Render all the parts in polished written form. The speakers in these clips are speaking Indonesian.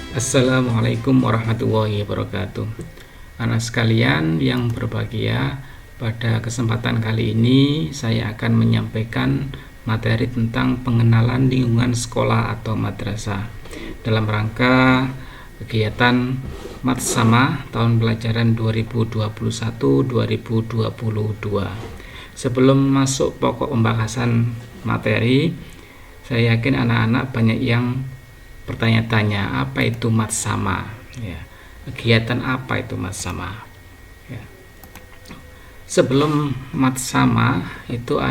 Assalamualaikum warahmatullahi wabarakatuh. Anak sekalian yang berbahagia, pada kesempatan kali ini saya akan menyampaikan materi tentang pengenalan lingkungan sekolah atau madrasah dalam rangka kegiatan Matsama tahun pelajaran 2021-2022. Sebelum masuk pokok pembahasan materi, saya yakin anak-anak banyak yang bertanya-tanya apa itu Matsama, ya. Kegiatan apa itu Matsama, ya. Sebelum Matsama itu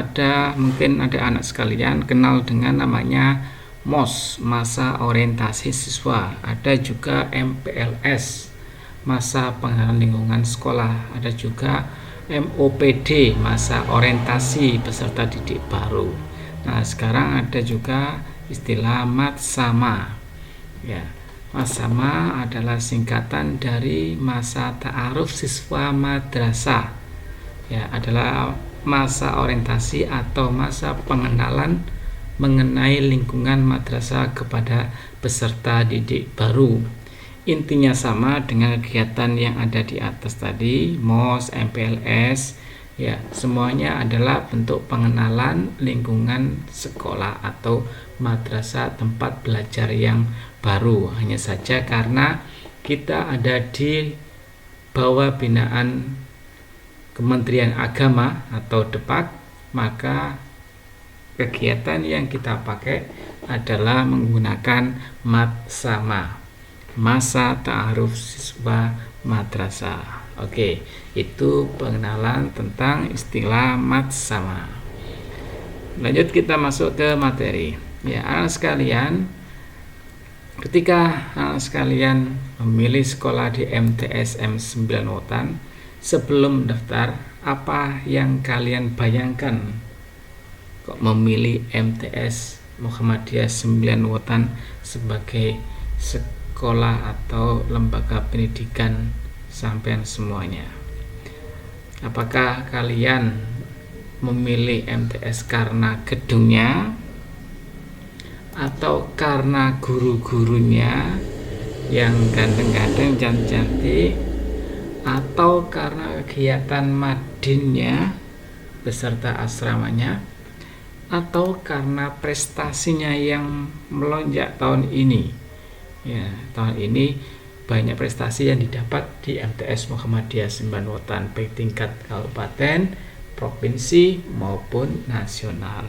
mungkin ada anak sekalian kenal dengan namanya MOS, masa orientasi siswa. Ada juga MPLS, masa pengenalan lingkungan sekolah. Ada juga MOPD, masa orientasi peserta didik baru. Nah, sekarang ada juga istilah Matsama. Ya, Matsama adalah singkatan dari masa ta'aruf siswa madrasah. Ya, adalah masa orientasi atau masa pengenalan mengenai lingkungan madrasah kepada peserta didik baru. Intinya sama dengan kegiatan yang ada di atas tadi, MOS, MPLS. Ya, semuanya adalah bentuk pengenalan lingkungan sekolah atau madrasah, tempat belajar yang baru. Hanya saja karena kita ada di bawah binaan Kementerian Agama atau DEPAK, maka kegiatan yang kita pakai adalah menggunakan Matsama, masa ta'aruf siswa madrasah. Oke, itu pengenalan tentang istilah Matsama. Lanjut, kita masuk ke materi. Ya, anak sekalian, ketika anak sekalian memilih sekolah di MTS M9 Wetan, sebelum daftar, apa yang kalian bayangkan kok memilih MTS Muhammadiyah 9 Wetan sebagai sekolah atau lembaga pendidikan sampean semuanya? Apakah kalian memilih MTS karena gedungnya, atau karena guru-gurunya yang ganteng-ganteng, cantik-cantik, atau karena kegiatan madinnya beserta asramanya, atau karena prestasinya yang melonjak tahun ini? Ya, tahun ini banyak prestasi yang didapat di MTS Muhammadiyah 9 Wetan, baik tingkat kabupaten, provinsi maupun nasional.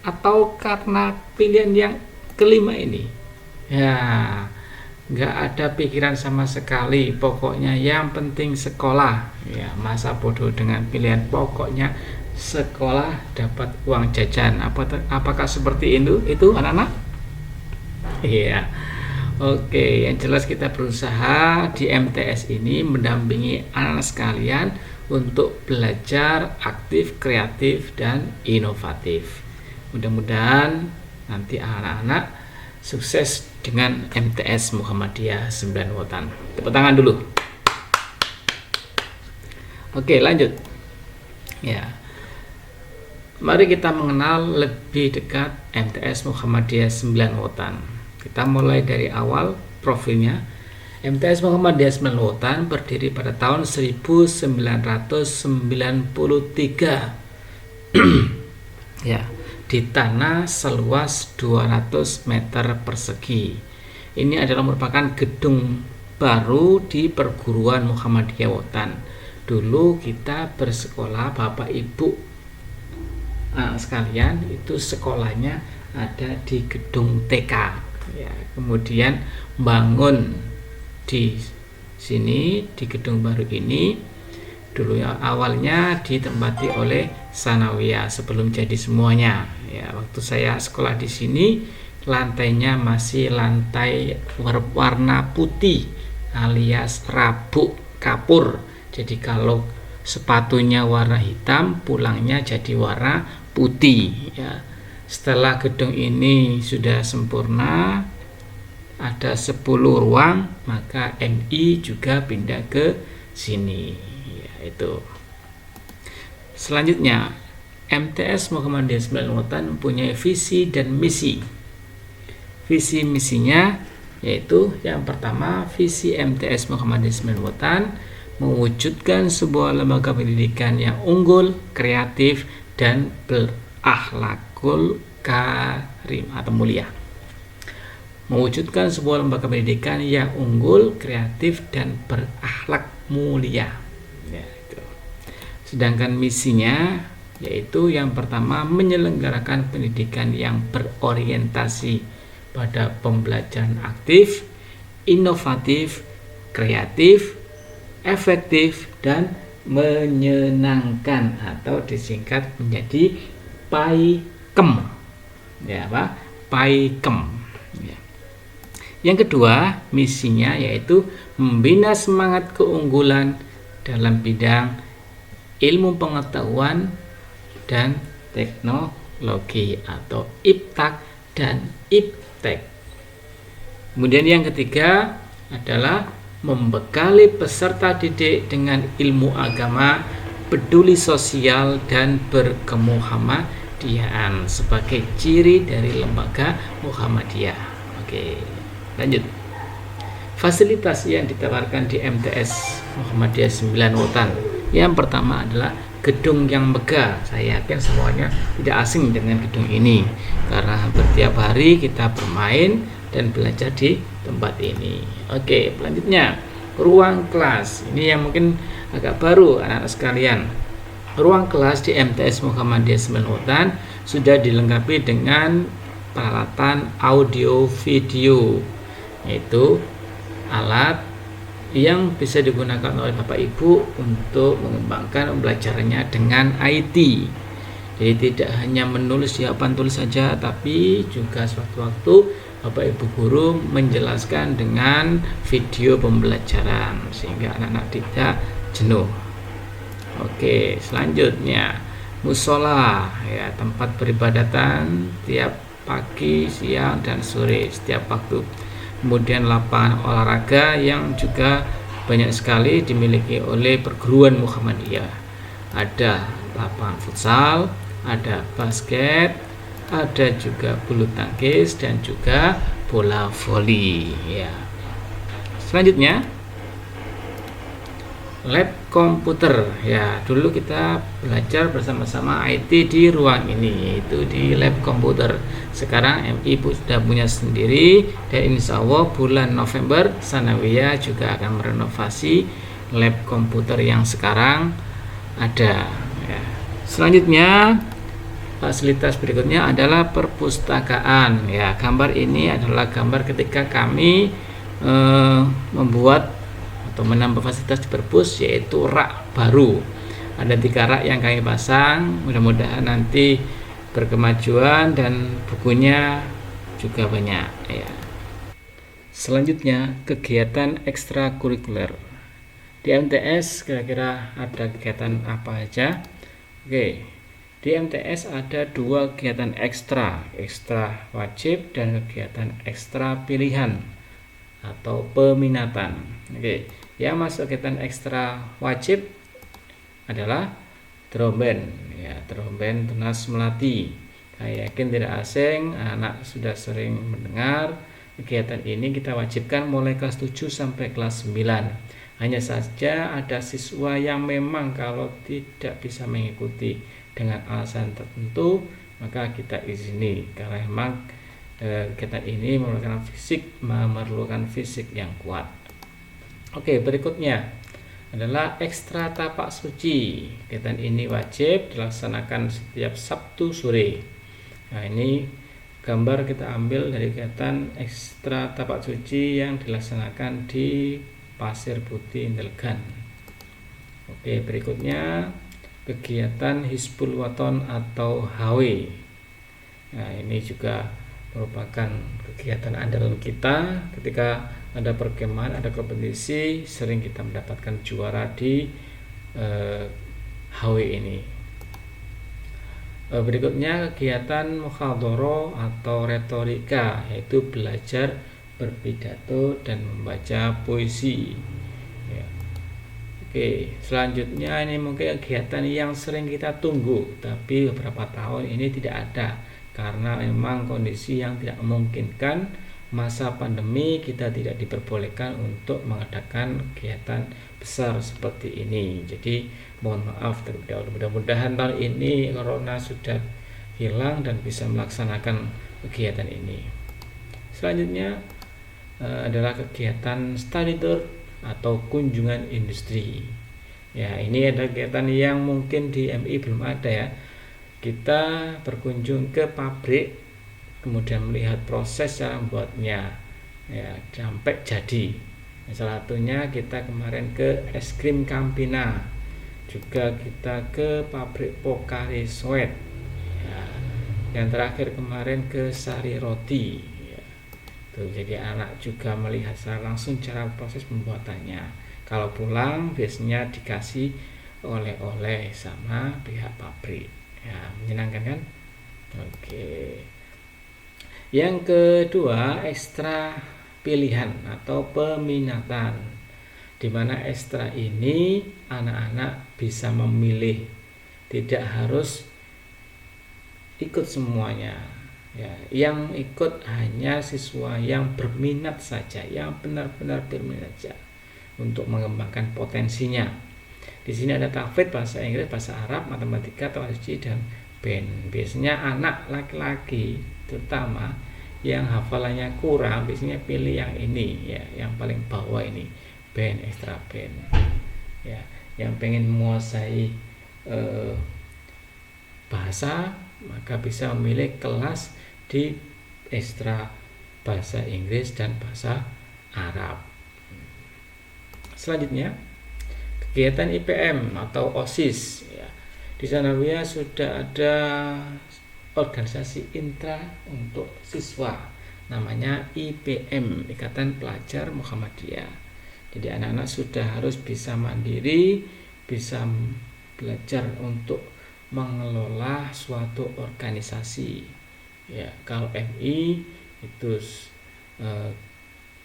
Atau karena pilihan yang kelima ini? Ya, nggak ada pikiran sama sekali, pokoknya yang penting sekolah. Ya, masa bodoh dengan pilihan pokoknya sekolah dapat uang jajan. Apakah seperti itu anak-anak? Iya. Oke, yang jelas kita berusaha di MTS ini mendampingi anak sekalian untuk belajar aktif, kreatif, dan inovatif. Mudah-mudahan nanti anak-anak sukses dengan MTS Muhammadiyah 9 Wetan. Tepuk tangan dulu. Oke, lanjut. Ya. Mari kita mengenal lebih dekat MTS Muhammadiyah 9 Wetan. Kita mulai dari awal profilnya. MTS Muhammadiyah 9 Wetan berdiri pada tahun 1993. Ya, di tanah seluas 200 meter persegi. Ini adalah merupakan gedung baru di perguruan Muhammadiyah Wetan. Dulu kita bersekolah, Bapak Ibu anak sekalian, itu sekolahnya ada di gedung TK. Ya, kemudian bangun di sini, di gedung baru ini. Dulu ya, awalnya ditempati oleh sanawiyah sebelum jadi semuanya. Ya, waktu saya sekolah di sini, lantainya masih lantai warna putih alias rabuk kapur. Jadi kalau sepatunya warna hitam, pulangnya jadi warna putih. Ya, setelah gedung ini sudah sempurna, ada 10 ruang, maka MI juga pindah ke sini. Ya, itu. Selanjutnya, MTS Muhammadiyah 9 Wetan mempunyai visi dan misi. Visi misinya yaitu yang pertama, visi MTS Muhammadiyah Sembilan Wetan mewujudkan sebuah lembaga pendidikan yang unggul, kreatif, dan berakhlakul karim atau mulia. Mewujudkan sebuah lembaga pendidikan yang unggul, kreatif, dan berakhlak mulia. Ya, itu. Sedangkan misinya yaitu yang pertama, menyelenggarakan pendidikan yang berorientasi pada pembelajaran aktif, inovatif, kreatif, efektif, dan menyenangkan atau disingkat menjadi PAIKEM. Ya, apa? PAIKEM. Ya. Yang kedua, misinya yaitu membina semangat keunggulan dalam bidang ilmu pengetahuan dan teknologi atau IPTAK dan IPTEK. Kemudian yang ketiga adalah membekali peserta didik dengan ilmu agama, peduli sosial, dan berkemuhammadiyaan sebagai ciri dari lembaga Muhammadiyah. Oke, lanjut. Fasilitas yang ditawarkan di MTS Muhammadiyah 9 Wetan. Yang pertama adalah gedung yang megah. Saya yakin semuanya tidak asing dengan gedung ini karena hampir tiap hari kita bermain dan belajar di tempat ini. Oke, selanjutnya ruang kelas. Ini yang mungkin agak baru anak-anak sekalian. Ruang kelas di MTS Muhammadiyah 9 Wetan sudah dilengkapi dengan peralatan audio video, yaitu alat yang bisa digunakan oleh Bapak Ibu untuk mengembangkan pembelajarannya dengan IT. Jadi tidak hanya menulis di papan tulis saja, tapi juga sewaktu-waktu Bapak Ibu guru menjelaskan dengan video pembelajaran sehingga anak-anak tidak jenuh. Oke, selanjutnya musola, ya, tempat beribadatan tiap pagi, siang, dan sore setiap waktu. Kemudian lapangan olahraga yang juga banyak sekali dimiliki oleh perguruan Muhammadiyah. Ada lapangan futsal, ada basket, ada juga bulu tangkis, dan juga bola voli. Ya. Selanjutnya lab komputer. Ya, dulu kita belajar bersama-sama IT di ruang ini, yaitu di lab komputer. Sekarang MI sudah punya sendiri, dan insya Allah bulan November Sanawiyah juga akan merenovasi lab komputer yang sekarang ada. Ya. Selanjutnya fasilitas berikutnya adalah perpustakaan. Ya, gambar ini adalah gambar ketika kami membuat atau menambah fasilitas di perpus, yaitu rak baru. Ada 3 rak yang kami pasang. Mudah-mudahan nanti berkemajuan dan bukunya juga banyak. Ya. Selanjutnya kegiatan ekstrakurikuler di MTS. Kira-kira ada kegiatan apa aja? Oke. Di MTS ada 2 kegiatan ekstra wajib dan kegiatan ekstra pilihan atau peminatan. Oke, yang masuk kegiatan ekstra wajib adalah drum band, ya, drum band Tunas Melati. Saya yakin tidak asing, anak sudah sering mendengar. Kegiatan ini kita wajibkan mulai kelas 7 sampai kelas 9. Hanya saja ada siswa yang memang kalau tidak bisa mengikuti dengan alasan tertentu, maka kita izini karena memang kegiatan ini memerlukan fisik yang kuat. Oke, berikutnya adalah ekstra tapak suci. Kegiatan ini wajib dilaksanakan setiap Sabtu sore. Nah, ini gambar kita ambil dari kegiatan ekstra tapak suci yang dilaksanakan di Pasir Putih Intelgan. Oke, berikutnya kegiatan Hizbul Waton atau HW. Nah, ini juga merupakan kegiatan andalan kita. Ketika ada perkemahan, ada kompetisi, sering kita mendapatkan juara di HW ini. Berikutnya kegiatan muhadharah atau retorika, yaitu belajar berpidato dan membaca puisi. Ya. Oke, selanjutnya ini mungkin kegiatan yang sering kita tunggu, tapi beberapa tahun ini tidak ada karena memang kondisi yang tidak memungkinkan masa pandemi kita tidak diperbolehkan untuk mengadakan kegiatan besar seperti ini. Jadi mohon maaf terlebih dahulu. Mudah-mudahan tahun ini corona sudah hilang dan bisa melaksanakan kegiatan ini. Selanjutnya adalah kegiatan study tour atau kunjungan industri. Ya, ini ada kegiatan yang mungkin di MI belum ada ya. Kita berkunjung ke pabrik, kemudian melihat proses cara membuatnya ya sampai jadi. Salah satunya kita kemarin ke es krim Campina, juga kita ke pabrik Pocari Sweat ya. Yang terakhir kemarin ke Sari Roti ya. Tuh, jadi anak juga melihat secara langsung cara proses pembuatannya. Kalau pulang biasanya dikasih oleh-oleh sama pihak pabrik ya, menyenangkan kan? Oke. Yang kedua, ekstra pilihan atau peminatan, di mana ekstra ini anak-anak bisa memilih, tidak harus ikut semuanya ya. Yang ikut hanya siswa yang berminat saja, yang benar-benar berminat saja untuk mengembangkan potensinya. Di sini ada tahfidz bahasa Inggris, bahasa Arab, matematika, tauhid dan band. Biasanya anak laki-laki terutama yang hafalannya kurang biasanya pilih yang ini ya, yang paling bawah ini, band, extra band ya. Yang pengen menguasai bahasa maka bisa memilih kelas di ekstra bahasa Inggris dan bahasa Arab. Selanjutnya kegiatan IPM atau OSIS ya. Di Sanawiyah sudah ada organisasi intra untuk siswa, namanya IPM, Ikatan Pelajar Muhammadiyah. Jadi anak-anak sudah harus bisa mandiri, bisa belajar untuk mengelola suatu organisasi ya. Kalau MI itu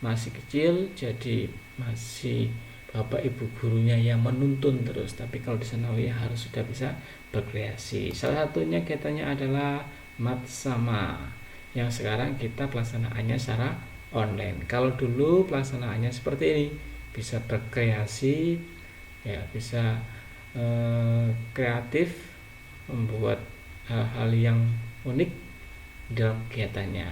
masih kecil, jadi masih bapak ibu gurunya yang menuntun terus, tapi kalau di Sanawiyah harus sudah bisa berkreasi. Salah satunya kegiatannya adalah Matsama yang sekarang kita pelaksanaannya secara online. Kalau dulu pelaksanaannya seperti ini, bisa berkreasi ya, bisa kreatif, membuat hal-hal yang unik dalam kegiatannya.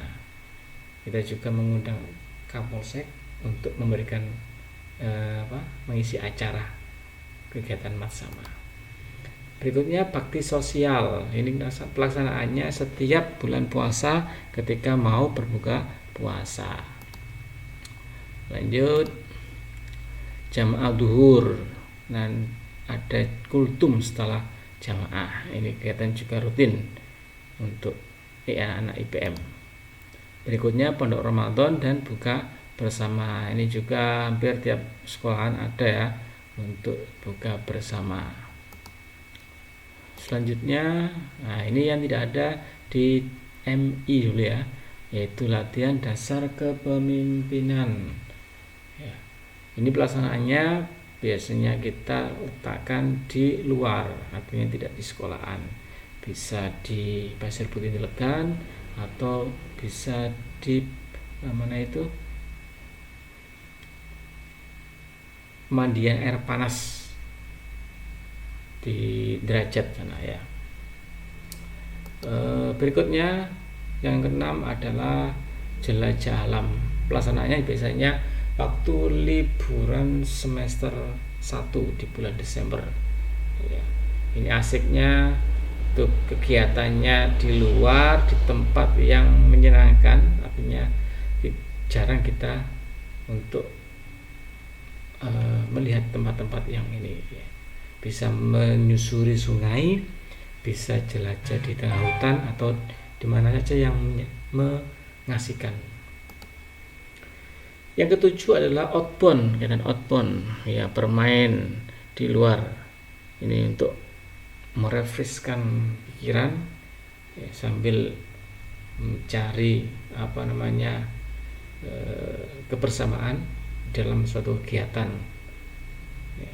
Kita juga mengundang Kapolsek untuk memberikan mengisi acara kegiatan Matsama. Berikutnya bakti sosial. Ini pelaksanaannya setiap bulan puasa ketika mau berbuka puasa. Lanjut, jamaah duhur dan ada kultum setelah jamaah. Ini kegiatan juga rutin untuk anak-anak IPM. Berikutnya pondok Ramadan dan buka bersama. Ini juga hampir tiap sekolahan ada ya untuk buka bersama. Selanjutnya, nah ini yang tidak ada di MI dulu ya, yaitu latihan dasar kepemimpinan ya. Ini pelaksanaannya biasanya kita letakkan di luar, artinya tidak di sekolahan. Bisa di Pasir Putih Legan atau bisa di mana itu, pemandian air panas di Derajat sana ya. Berikutnya yang keenam adalah jelajah alam. Pelaksanaannya biasanya waktu liburan semester 1 di bulan Desember ya. Ini asiknya untuk kegiatannya di luar, di tempat yang menyenangkan, artinya jarang kita untuk melihat tempat-tempat yang ini ya. Bisa menyusuri sungai, bisa jelajah di tengah hutan atau di mana saja yang mengasihkan. Yang ketujuh adalah outbound, kegiatan outbound ya, bermain di luar. Ini untuk merefreshkan pikiran ya, sambil mencari kebersamaan dalam suatu kegiatan ya.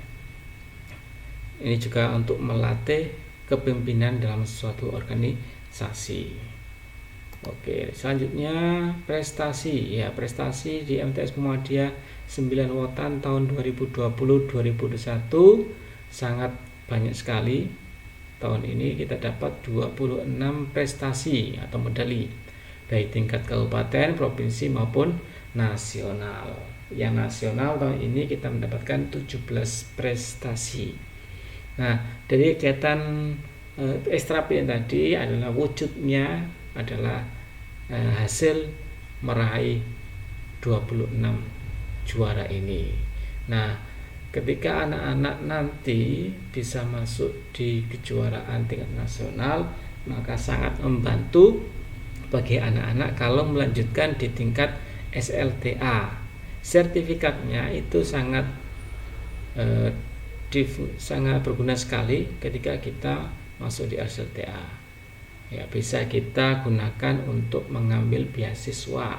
Ini juga untuk melatih kepemimpinan dalam suatu organisasi. Oke, selanjutnya prestasi. Ya, prestasi di MTS Muhammadiyah 9 Wotan tahun 2020-2021 sangat banyak sekali. Tahun ini kita dapat 26 prestasi atau medali, baik tingkat kabupaten, provinsi maupun nasional. Yang nasional tahun ini kita mendapatkan 17 prestasi. Nah, dari kegiatan ekstrapi yang tadi adalah wujudnya adalah hasil meraih 26 juara ini. Nah, ketika anak-anak nanti bisa masuk di kejuaraan tingkat nasional, maka sangat membantu bagi anak-anak kalau melanjutkan di tingkat SLTA. Sertifikatnya itu sangat berguna sekali ketika kita masuk di SLTA. Ya, bisa kita gunakan untuk mengambil beasiswa.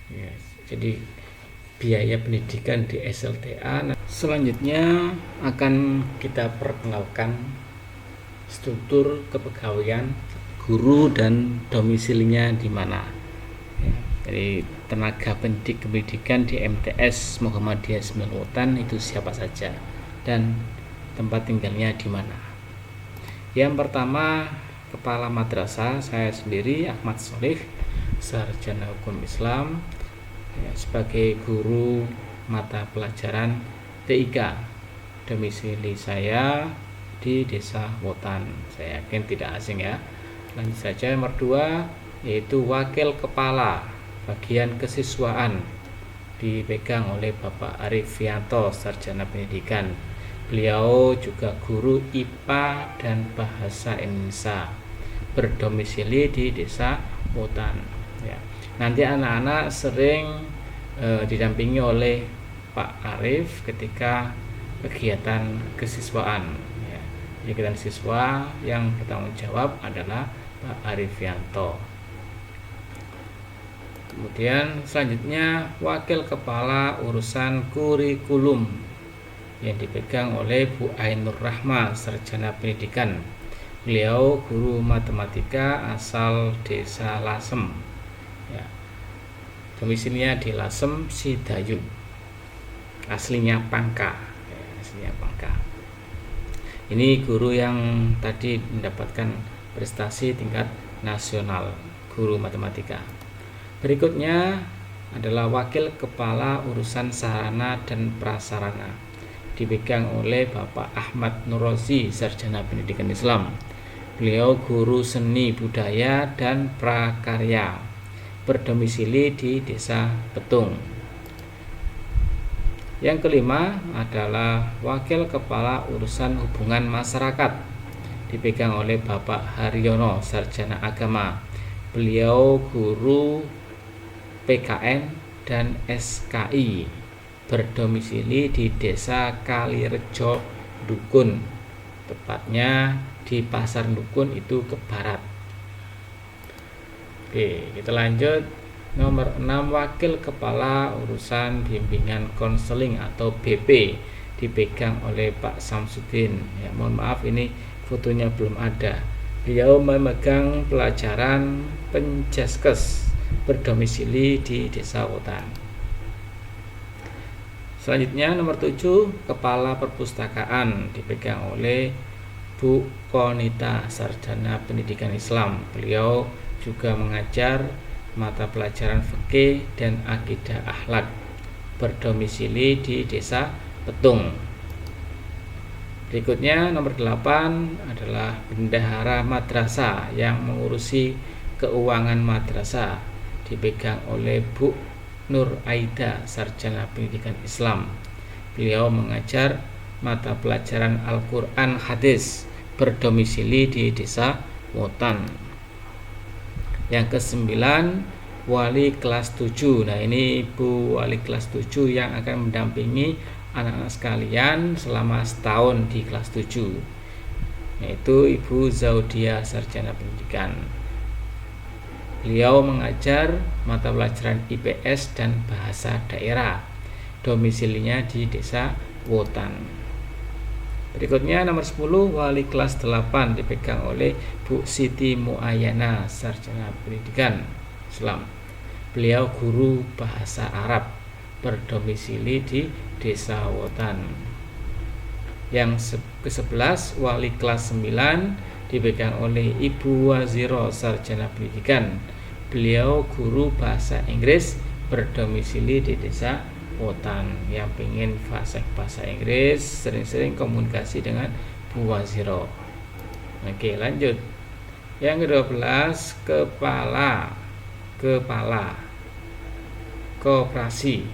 Ya, jadi biaya pendidikan di SLTA. Nah, selanjutnya akan kita perkenalkan struktur kepegawaian guru dan domisilinya di mana. Ya, jadi tenaga pendidik kependidikan di MTS Muhammadiyah 9 Wotan itu siapa saja dan tempat tinggalnya di mana. Yang pertama, Kepala Madrasah saya sendiri Ahmad Solih, sarjana hukum Islam, ya, sebagai guru mata pelajaran TIK. Domisili saya di Desa Wotan. Saya yakin tidak asing ya. Lanjut saja, nomor 2 yaitu Wakil Kepala Bagian Kesiswaan, dipegang oleh Bapak Arifianto, sarjana pendidikan. Beliau juga guru IPA dan Bahasa Indonesia, berdomisili di Desa Wotan. Ya. Nanti anak-anak sering didampingi oleh Pak Arif ketika kegiatan kesiswaan. Ya. Kegiatan siswa yang bertanggung jawab adalah Pak Arifianto. Kemudian selanjutnya Wakil Kepala Urusan Kurikulum yang dipegang oleh Bu Ainur Rahma, sarjana pendidikan. Beliau guru matematika asal Desa Lasem. Ya. Domisilinya di Lasem Sidayun. Aslinya Pangka. Ya, aslinya Pangka. Ini guru yang tadi mendapatkan prestasi tingkat nasional, guru matematika. Berikutnya adalah Wakil Kepala Urusan Sarana dan Prasarana, dipegang oleh Bapak Ahmad Nurozi, sarjana pendidikan Islam. Beliau guru seni budaya dan prakarya, berdomisili di Desa Petung. Yang kelima adalah Wakil Kepala Urusan Hubungan Masyarakat, dipegang oleh Bapak Haryono, sarjana agama. Beliau guru PKN dan SKI, berdomisili di Desa Kalirejo Dukun, tepatnya di Pasar Dukun itu ke barat. Oke, kita lanjut. Nomor 6 Wakil Kepala Urusan Bimbingan Konseling atau BP, dipegang oleh Pak Samsudin. Ya, mohon maaf ini fotonya belum ada. Beliau memegang pelajaran Penjaskes, berdomisili di Desa Wotan. Selanjutnya nomor 7 Kepala Perpustakaan, dipegang oleh Bu Konita, sarjana pendidikan Islam. Beliau juga mengajar mata pelajaran fikih dan akidah akhlak, berdomisili di Desa Petung. Berikutnya nomor 8 adalah Bendahara Madrasah yang mengurusi keuangan madrasah, dipegang oleh Bu Nur Aida, sarjana pendidikan Islam. Beliau mengajar mata pelajaran Al-Quran Hadis, berdomisili di Desa Wotan. Yang ke-9 Wali kelas 7. Nah, ini Ibu Wali kelas 7 yang akan mendampingi anak-anak sekalian selama setahun di kelas 7, yaitu Ibu Zaudia, sarjana pendidikan. Beliau mengajar mata pelajaran IPS dan bahasa daerah, domisilinya di Desa Wotan. Berikutnya nomor 10, wali kelas 8 dipegang oleh Bu Siti Muayana, sarjana pendidikan Islam. Beliau guru bahasa Arab, berdomisili di Desa Wotan. Yang ke-11, wali kelas 9 dipegang oleh Ibu Waziro, sarjana pendidikan. Beliau guru bahasa Inggris, berdomisili di Desa Wotan. Yang ingin fasih bahasa Inggris, sering-sering komunikasi dengan Bu Waziro. Oke, lanjut. Yang ke-12, kepala koperasi.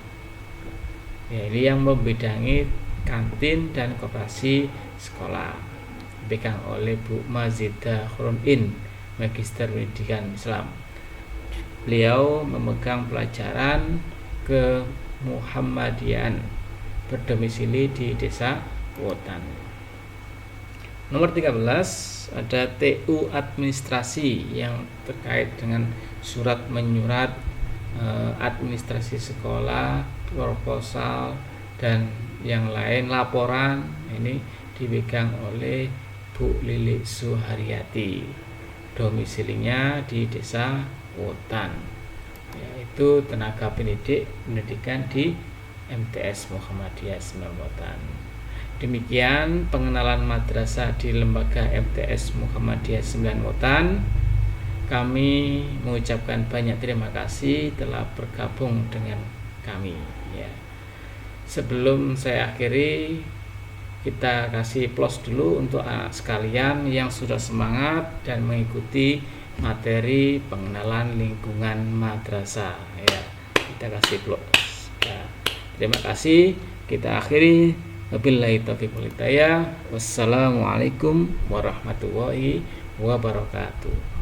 Ya, ini yang membidangi kantin dan koperasi sekolah, dipegang oleh Bu Mazidah Khurun-In, Magister Pendidikan Islam. Beliau memegang pelajaran ke Muhammadiyah, berdomisili di Desa Wotan. Nomor 13, ada TU administrasi yang terkait dengan surat menyurat, administrasi sekolah, proposal, dan yang lain, laporan. Ini dipegang oleh Bu Lili Suharyati, domisilinya di Desa Wotan, yaitu tenaga pendidikan di MTS Muhammadiyah 9 Wotan. Demikian pengenalan madrasah di lembaga MTS Muhammadiyah 9 Wotan. Kami mengucapkan banyak terima kasih telah bergabung dengan kami, ya. Sebelum saya akhiri, kita kasih plus dulu untuk anak sekalian yang sudah semangat dan mengikuti materi pengenalan lingkungan madrasah, ya. Kita kasih plus, ya. Terima kasih. Kita akhiri. Wabillahi taufiq wal hidayah. Wassalamualaikum warahmatullahi wabarakatuh.